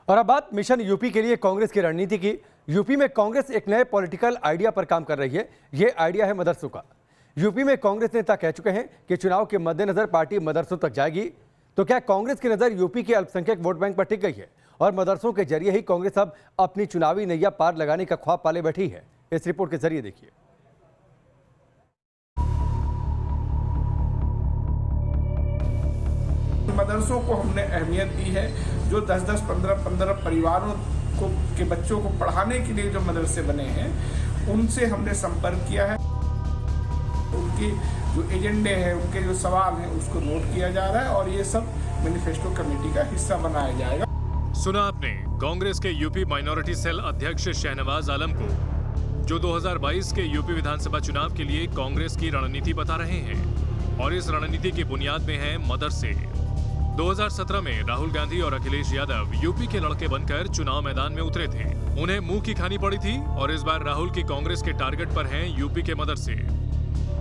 और अब बात मिशन यूपी के लिए कांग्रेस की रणनीति की। यूपी में कांग्रेस एक नए पॉलिटिकल आइडिया पर काम कर रही है। ये आइडिया है मदरसों का। यूपी में कांग्रेस नेता कह चुके हैं कि चुनाव के मद्देनजर पार्टी मदरसों तक जाएगी। तो क्या कांग्रेस की नजर यूपी के अल्पसंख्यक वोट बैंक पर टिक गई है और मदरसों के जरिए ही कांग्रेस अब अपनी चुनावी नैया पार लगाने का ख्वाब पाले बैठी है? इस रिपोर्ट के जरिए देखिए। मदरसों को हमने अहमियत दी है। जो 10-10, 15-15 परिवारों को के बच्चों को पढ़ाने के लिए जो मदरसे बने हैं, उनसे हमने संपर्क किया है। उनके जो एजेंडे हैं, उनके जो सवाल हैं, उसको नोट किया जा रहा है और ये सब मैनिफेस्टो कमेटी का हिस्सा बनाया जाएगा। सुना आपने कांग्रेस के यूपी माइनॉरिटी सेल अध्यक्ष शहनवाज आलम को, जो 2022 के यूपी विधानसभा चुनाव के लिए कांग्रेस की रणनीति बता रहे हैं। और इस रणनीति की बुनियाद में है मदरसे। 2017 में राहुल गांधी और अखिलेश यादव यूपी के लड़के बनकर चुनाव मैदान में उतरे थे। उन्हें मुंह की खानी पड़ी थी और इस बार राहुल की कांग्रेस के टारगेट पर हैं यूपी के मदरसे।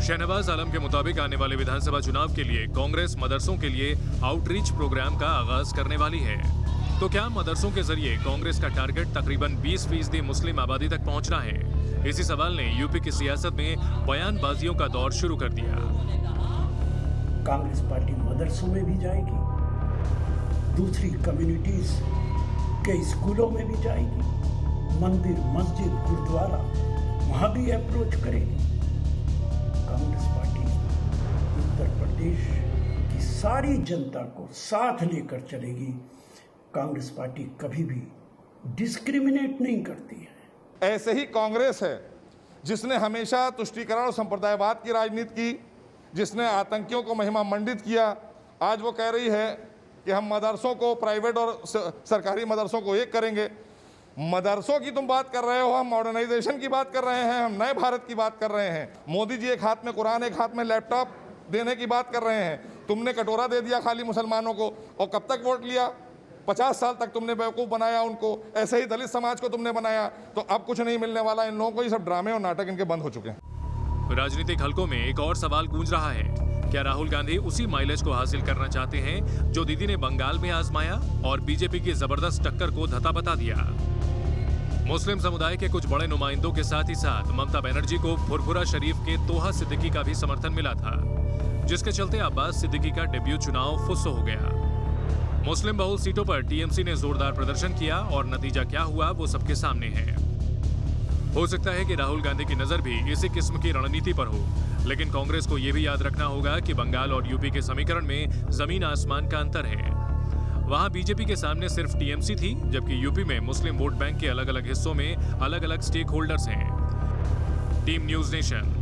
शहनवाज आलम के मुताबिक आने वाले विधानसभा चुनाव के लिए कांग्रेस मदरसों के लिए आउटरीच प्रोग्राम का आगाज करने वाली है। तो क्या मदरसों के जरिए कांग्रेस का टारगेट तकरीबन 20% मुस्लिम आबादी तक पहुंचना है? इसी सवाल ने यूपी की सियासत में बयानबाजियों का दौर शुरू कर दिया। कांग्रेस पार्टी मदरसों में भी जाएगी, दूसरी कम्युनिटीज के स्कूलों में भी जाएगी, मंदिर, मस्जिद, गुरुद्वारा, वहां भी अप्रोच करेगी। कांग्रेस पार्टी उत्तर प्रदेश की सारी जनता को साथ लेकर चलेगी। कांग्रेस पार्टी कभी भी डिस्क्रिमिनेट नहीं करती है। ऐसे ही कांग्रेस है जिसने हमेशा तुष्टीकरण और संप्रदायवाद की राजनीति की, जिसने आतंकियों को महिमा मंडित किया। आज वो कह रही है कि हम मदरसों को, प्राइवेट और सरकारी मदरसों को एक करेंगे। मदरसों की तुम बात कर रहे हो, हम मॉडर्नाइजेशन की बात कर रहे हैं, हम नए भारत की बात कर रहे हैं। मोदी जी एक हाथ में कुरान, एक हाथ में लैपटॉप देने की बात कर रहे हैं। तुमने कटोरा दे दिया खाली मुसलमानों को और कब तक वोट लिया? 50 साल तक तुमने बेवकूफ़ बनाया उनको। ऐसे ही दलित समाज को तुमने बनाया। तो अब कुछ नहीं मिलने वाला इन लोगों को। ये सब ड्रामे और नाटक इनके बंद हो चुके हैं। राजनीतिक हलकों में एक और सवाल गूंज रहा है। क्या राहुल गांधी उसी माइलेज को हासिल करना चाहते हैं जो दीदी ने बंगाल में आजमाया और बीजेपी की जबरदस्त टक्कर को धता बता दिया? मुस्लिम समुदाय के कुछ बड़े नुमाइंदों के साथ ही साथ ममता बनर्जी को फुरफुरा शरीफ के तोहा सिद्दीकी का भी समर्थन मिला था, जिसके चलते अब्बास सिद्दीकी का डेब्यू चुनाव फुस्सो हो गया। मुस्लिम बहुल सीटों पर टीएमसी ने जोरदार प्रदर्शन किया और नतीजा क्या हुआ वो सबके सामने है। हो सकता है कि राहुल गांधी की नजर भी इसी किस्म की रणनीति पर हो, लेकिन कांग्रेस को यह भी याद रखना होगा कि बंगाल और यूपी के समीकरण में जमीन आसमान का अंतर है। वहां बीजेपी के सामने सिर्फ टीएमसी थी, जबकि यूपी में मुस्लिम वोट बैंक के अलग अलग हिस्सों में अलग अलग स्टेक होल्डर्स हैं। Team news nation.